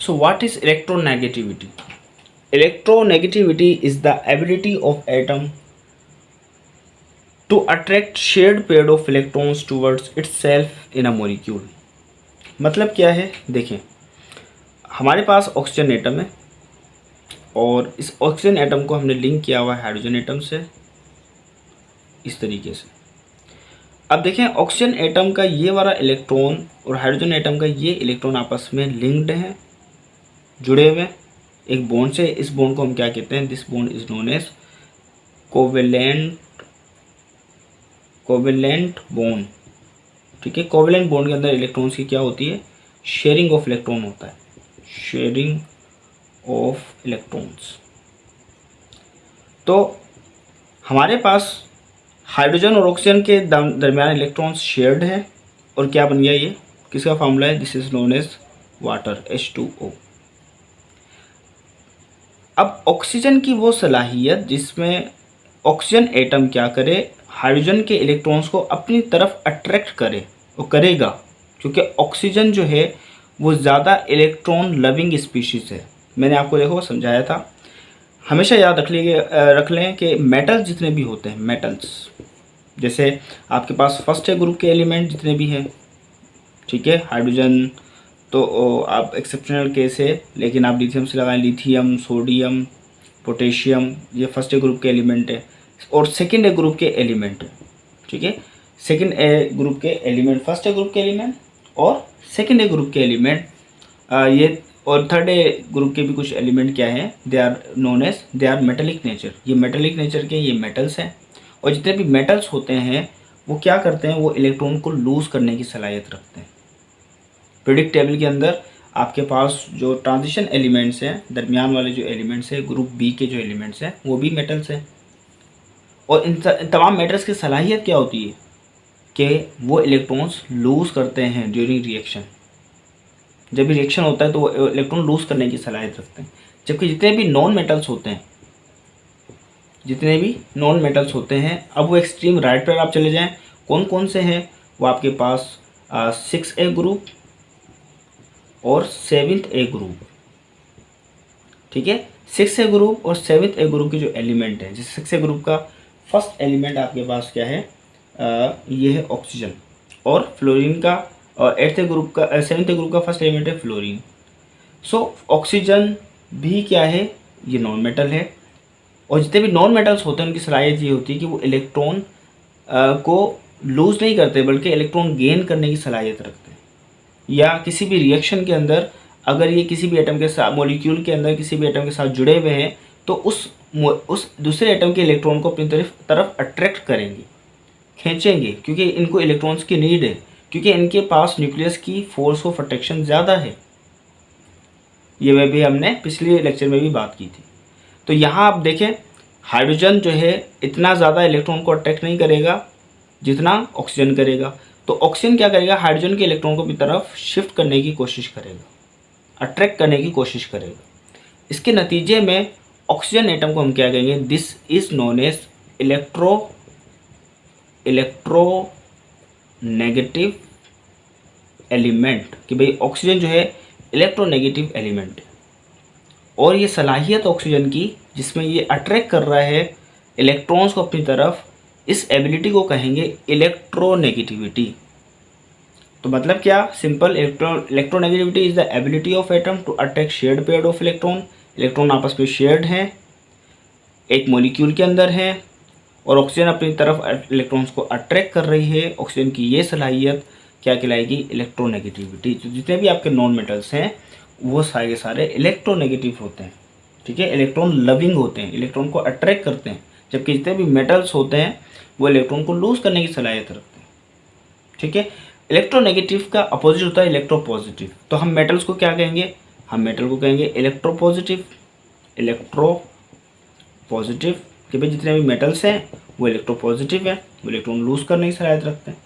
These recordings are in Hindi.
So what is electronegativity? Electronegativity is the ability of atom to attract shared pair of electrons towards itself in a molecule. मतलब क्या है, देखें, हमारे पास ऑक्सीजन एटम है और इस ऑक्सीजन एटम को हमने लिंक किया हुआ है हाइड्रोजन एटम से इस तरीके से। अब देखें, ऑक्सीजन एटम का ये वाला इलेक्ट्रॉन और हाइड्रोजन एटम का ये इलेक्ट्रॉन आपस में लिंक्ड हैं, जुड़े हुए एक बॉन्ड से। इस बॉन्ड को हम क्या कहते हैं? This bond is known as covalent bond. ठीक है, कोवेलेंट बॉन्ड के अंदर इलेक्ट्रॉन्स की क्या होती है? शेयरिंग ऑफ इलेक्ट्रॉन होता है, शेयरिंग ऑफ इलेक्ट्रॉन्स। तो हमारे पास हाइड्रोजन और ऑक्सीजन के दरमियान इलेक्ट्रॉन्स शेयर्ड है और क्या बन गया? ये किसका फार्मूला है? This is known as water, H2O। अब ऑक्सीजन की वो सलाहियत जिसमें ऑक्सीजन एटम क्या करे? हाइड्रोजन के इलेक्ट्रॉन्स को अपनी तरफ अट्रैक्ट करे, वो करेगा क्योंकि ऑक्सीजन जो है वो ज़्यादा इलेक्ट्रॉन लविंग स्पीशीज़ है। मैंने आपको देखो समझाया था। हमेशा याद रख लें कि मेटल्स जितने भी होते हैं, मेटल्स जैसे आपके पास फर्स्ट है ग्रुप के एलिमेंट जितने भी हैं, ठीक है, हाइड्रोजन तो आप एक्सेप्शनल केस है, लेकिन आप लिथियम से लगाएं, लिथियम, सोडियम, पोटेशियम, ये फर्स्ट ए ग्रुप के एलिमेंट है। और सेकंड ए ग्रुप के एलिमेंट है, ठीक है, सेकंड ए ग्रुप के एलिमेंट, फर्स्ट ए ग्रुप के एलिमेंट और सेकंड ए ग्रुप के एलिमेंट, ये और थर्ड ए ग्रुप के भी कुछ एलिमेंट क्या हैं? They are known as, they are metallic nature. ये मेटेलिक नेचर के ये मेटल्स हैं और जितने भी मेटल्स होते हैं वो क्या करते हैं? वो इलेक्ट्रॉन को लूज़ करने की सलाहियत रखते हैं। पीरियोडिक टेबल के अंदर आपके पास जो ट्रांजिशन एलिमेंट्स हैं, दरमियान वाले जो एलिमेंट्स हैं, ग्रुप बी के जो एलिमेंट्स हैं, वो भी मेटल्स हैं। और इन तमाम मेटल्स की सलाहियत क्या होती है कि वो इलेक्ट्रॉन्स लूज़ करते हैं ड्यूरिंग रिएक्शन। जब भी रिएक्शन होता है तो वो इलेक्ट्रॉन लूज़ करने की सलाहियत रखते हैं। जबकि जितने भी नॉन मेटल्स होते हैं, अब वो एक्सट्रीम राइट पर आप चले जाएं, कौन कौन से हैं? वो आपके पास 6A ग्रुप और 7th ग्रुप, ठीक है। 6A ग्रुप और 7th ग्रुप के जो एलिमेंट हैं, जैसे 6A ग्रुप का फर्स्ट एलिमेंट आपके पास क्या है? ये है ऑक्सीजन, और फ्लोरीन का, और 7th ग्रुप का फर्स्ट एलिमेंट है फ्लोरीन। सो ऑक्सीजन भी क्या है? ये नॉन मेटल है। और जितने भी नॉन मेटल्स होते हैं उनकी सलाहियत ये होती है कि वो इलेक्ट्रॉन को लूज़ नहीं करते बल्कि इलेक्ट्रॉन गेन करने की सलाहियत रखते हैं। या किसी भी रिएक्शन के अंदर अगर ये किसी भी एटम के साथ, मॉलिक्यूल के अंदर किसी भी एटम के साथ जुड़े हुए हैं तो उस दूसरे एटम के इलेक्ट्रॉन को अपनी तरफ अट्रैक्ट करेंगे, खींचेंगे, क्योंकि इनको इलेक्ट्रॉन्स की नीड है, क्योंकि इनके पास न्यूक्लियस की फोर्स ऑफ अट्रैक्शन ज़्यादा है। ये वह भी हमने पिछले लेक्चर में भी बात की थी। तो यहाँ आप देखें, हाइड्रोजन जो है इतना ज़्यादा इलेक्ट्रॉन को अट्रैक्ट नहीं करेगा जितना ऑक्सीजन करेगा। तो ऑक्सीजन क्या करेगा? हाइड्रोजन के इलेक्ट्रॉन को अपनी तरफ शिफ्ट करने की कोशिश करेगा, अट्रैक्ट करने की कोशिश करेगा। इसके नतीजे में ऑक्सीजन एटम को हम क्या कहेंगे? This is known as electronegative element, कि भाई ऑक्सीजन जो है इलेक्ट्रोनेगेटिव एलिमेंट है। और ये सलाहियत ऑक्सीजन की जिसमें ये अट्रैक्ट कर रहा है इलेक्ट्रॉन्स को अपनी तरफ, इस एबिलिटी को कहेंगे इलेक्ट्रोनेगेटिविटी। तो मतलब क्या? Simple, electronegativity is the ability of atom to attract shared pair of electron. Electron आपस में शेयर्ड हैं, एक मॉलिक्यूल के अंदर है, और ऑक्सीजन अपनी तरफ इलेक्ट्रॉन्स को अट्रैक्ट कर रही है। ऑक्सीजन की ये सलाहियत क्या कहलाएगी? इलेक्ट्रोनेगेटिविटी। तो जितने भी आपके नॉन मेटल्स हैं वो सारे के सारे इलेक्ट्रोनेगेटिव होते हैं, ठीक है, इलेक्ट्रॉन लविंग होते हैं, इलेक्ट्रॉन को अट्रैक्ट करते हैं। जबकि जितने भी मेटल्स होते हैं वो इलेक्ट्रॉन को लूज करने की सलाहियत रखते हैं, ठीक है। इलेक्ट्रोनेगेटिव का अपोजिट होता है इलेक्ट्रोपॉजिटिव। तो हम मेटल्स को क्या कहेंगे? हम मेटल को कहेंगे इलेक्ट्रोपॉजिटिव, कि भाई जितने भी मेटल्स हैं वो इलेक्ट्रोपॉजिटिव है, वो इलेक्ट्रॉन लूज करने की सलाहियत रखते हैं।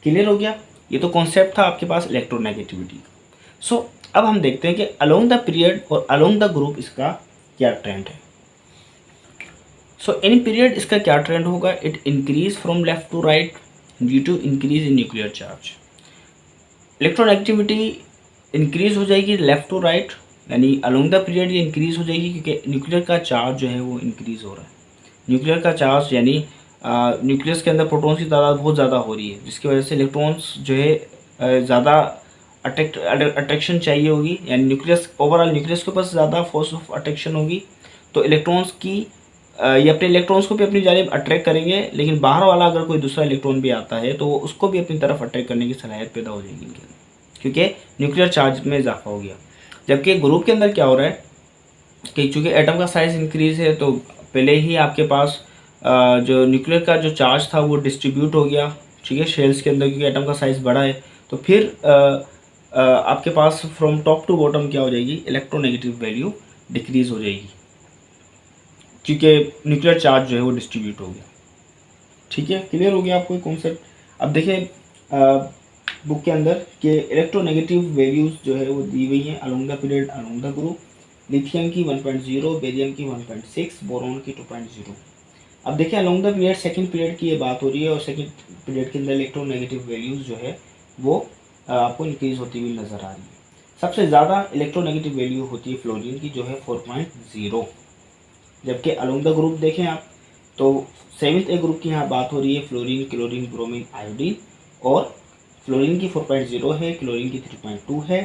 क्लियर हो गया? ये तो कॉन्सेप्ट था आपके पास इलेक्ट्रोनेगेटिविटी का। सो अब हम देखते हैं कि अलोंग द पीरियड और अलोंग द ग्रुप इसका क्या ट्रेंड है। सो इन पीरियड इसका क्या ट्रेंड होगा? It increase from left to right due to increase in nuclear charge. Electronegativity increase हो जाएगी लेफ़्ट टू राइट, यानी अलोंग द पीरियड ये इंक्रीज़ हो जाएगी क्योंकि न्यूक्लियर का चार्ज जो है वो इंक्रीज़ हो रहा है। न्यूक्लियर का चार्ज यानी न्यूक्लियस के अंदर प्रोटॉन्स की तादाद बहुत ज़्यादा हो रही है, जिसकी वजह से इलेक्ट्रॉन्स जो है ज़्यादा अट्रैक्शन चाहिए होगी, यानी न्यूक्लियस ओवरऑल न्यूक्लियस के पास ज़्यादा फोर्स ऑफ अट्रैक्शन होगी, तो इलेक्ट्रॉन्स की ये अपने इलेक्ट्रॉन्स को भी अपनी जानिब अट्रैक्ट करेंगे, लेकिन बाहर वाला अगर कोई दूसरा इलेक्ट्रॉन भी आता है तो उसको भी अपनी तरफ अट्रैक्ट करने की सलाहियत पैदा हो जाएगी इनके अंदर, क्योंकि न्यूक्लियर चार्ज में इजाफा हो गया। जबकि ग्रुप के अंदर क्या हो रहा है कि चूँकि एटम का साइज़ इंक्रीज़ है, तो पहले ही आपके पास जो न्यूक्लियर का जो चार्ज था वो डिस्ट्रीब्यूट हो गया, ठीक है, शेल्स के अंदर, क्योंकि एटम का साइज़ बड़ा है। तो फिर आपके पास फ्रॉम टॉप टू बॉटम क्या हो जाएगी, इलेक्ट्रोनेगेटिव वैल्यू डिक्रीज़ हो जाएगी, क्योंकि न्यूक्लियर चार्ज जो है वो डिस्ट्रीब्यूट हो गया। ठीक है, क्लियर हो गया आपको कॉन्सेप्ट। अब देखें बुक के अंदर कि इलेक्ट्रोनेगेटिव वैल्यूज़ जो है वो दी हुई हैं along the period along the group. Lithium की 1.0, बेरियम की 1.6, बोरॉन की 2.0। अब देखिए along the period second period की ये बात हो रही है, और सेकंड पीरियड के अंदर इलेक्ट्रोनेगेटिव वैल्यूज़ जो है वो आपको इंक्रीज़ होती हुई नज़र आ रही है। सबसे ज़्यादा इलेक्ट्रोनेगेटिव वैल्यू होती है फ्लोरीन की, जो है 4.0। जबकि अलोंग द ग्रुप देखें आप तो 7th ए ग्रुप की यहाँ बात हो रही है, फ्लोरीन, क्लोरीन, ब्रोमीन, आयोडीन, और फ्लोरीन की 4.0 है, क्लोरीन की 3.2 है,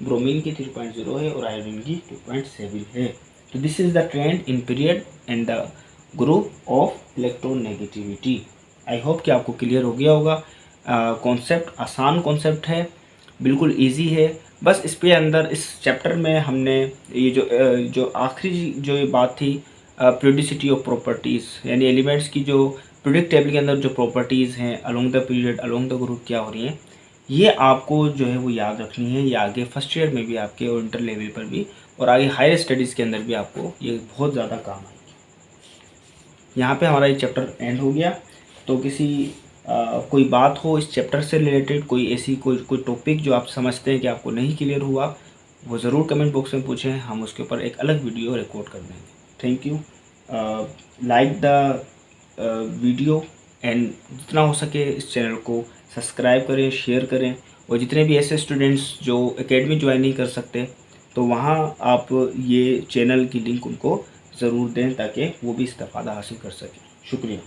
ब्रोमीन की 3.0 है, और आयोडीन की 2.7 है। तो this is the trend in period and the group of electronegativity. I hope कि आपको क्लियर हो गया होगा। कॉन्सेप्ट आसान कॉन्सेप्ट है, बिल्कुल इजी है। बस इस पे अंदर इस चैप्टर में हमने ये जो आखिरी जो ये बात थी, प्रियोडिसिटी ऑफ प्रॉपर्टीज़, यानी एलिमेंट्स की जो पीरियोडिक टेबल के अंदर जो प्रॉपर्टीज़ हैं along the period along the group क्या हो रही हैं, ये आपको जो है वो याद रखनी है। ये आगे फर्स्ट ईयर में भी आपके और इंटर लेवल पर भी, और आगे हायर स्टडीज़ के अंदर भी आपको ये बहुत ज़्यादा काम आएगी। यहाँ पे हमारा ये चैप्टर एंड हो गया। तो किसी कोई बात हो इस चैप्टर से रिलेटेड, कोई ऐसी कोई टॉपिक जो आप समझते हैं कि आपको नहीं क्लियर हुआ, वो ज़रूर कमेंट बॉक्स में पूछें, हम उसके ऊपर एक अलग वीडियो रिकॉर्ड कर देंगे। Thank you. Like the video and जितना हो सके इस चैनल को सब्सक्राइब करें, शेयर करें, और जितने भी ऐसे स्टूडेंट्स जो एकेडमी ज्वाइन नहीं कर सकते, तो वहाँ आप ये चैनल की लिंक उनको ज़रूर दें ताकि वो भी इस्तेफ़ादा हासिल कर सकें। शुक्रिया।